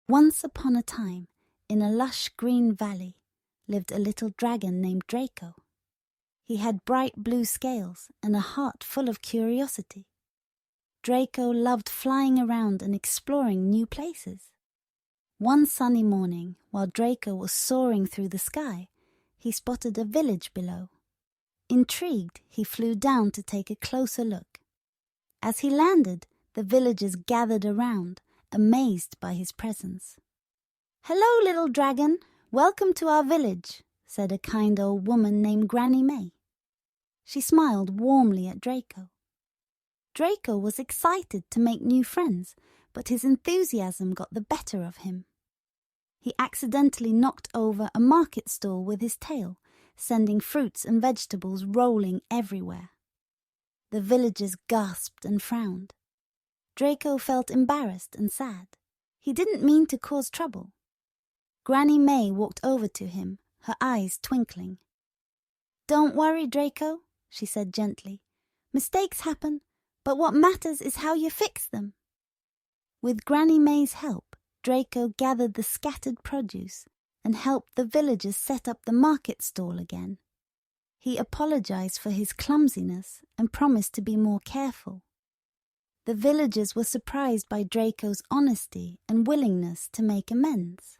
Once upon a time, in a lush green valley, lived a little dragon named Draco. He had bright blue scales and a heart full of curiosity. Draco loved flying around and exploring new places. One sunny morning, while Draco was soaring through the sky, he spotted a village below. Intrigued, he flew down to take a closer look. As he landed, the villagers gathered around, amazed by his presence. "Hello, little dragon. Welcome to our village," said a kind old woman named Granny May. She smiled warmly at Draco. Draco was excited to make new friends, but his enthusiasm got the better of him. He accidentally knocked over a market stall with his tail, sending fruits and vegetables rolling everywhere. The villagers gasped and frowned. Draco felt embarrassed and sad. He didn't mean to cause trouble. Granny May walked over to him, her eyes twinkling. "Don't worry, Draco," she said gently. "Mistakes happen, but what matters is how you fix them." With Granny May's help, Draco gathered the scattered produce and helped the villagers set up the market stall again. He apologized for his clumsiness and promised to be more careful. The villagers were surprised by Draco's honesty and willingness to make amends.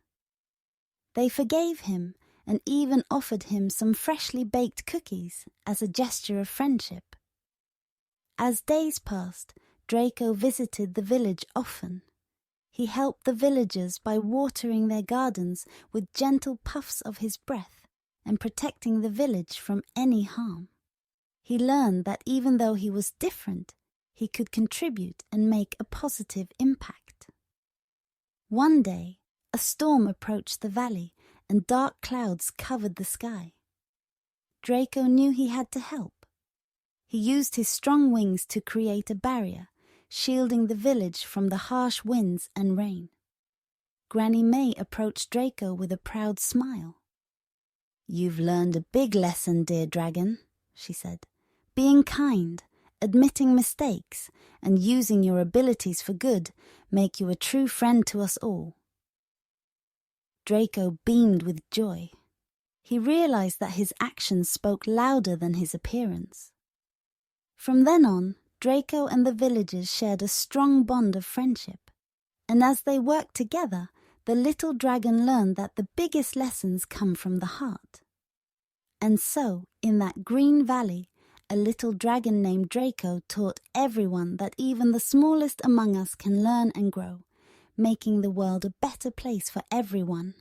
They forgave him and even offered him some freshly baked cookies as a gesture of friendship. As days passed, Draco visited the village often. He helped the villagers by watering their gardens with gentle puffs of his breath and protecting the village from any harm. He learned that even though he was different, he could contribute and make a positive impact. One day, a storm approached the valley and dark clouds covered the sky. Draco knew he had to help. He used his strong wings to create a barrier, shielding the village from the harsh winds and rain. Granny May approached Draco with a proud smile. "You've learned a big lesson, dear dragon," she said. "Being kind, admitting mistakes, and using your abilities for good make you a true friend to us all." Draco beamed with joy. He realized that his actions spoke louder than his appearance. From then on, Draco and the villagers shared a strong bond of friendship, and as they worked together, the little dragon learned that the biggest lessons come from the heart. And so, in that green valley, a little dragon named Draco taught everyone that even the smallest among us can learn and grow, making the world a better place for everyone.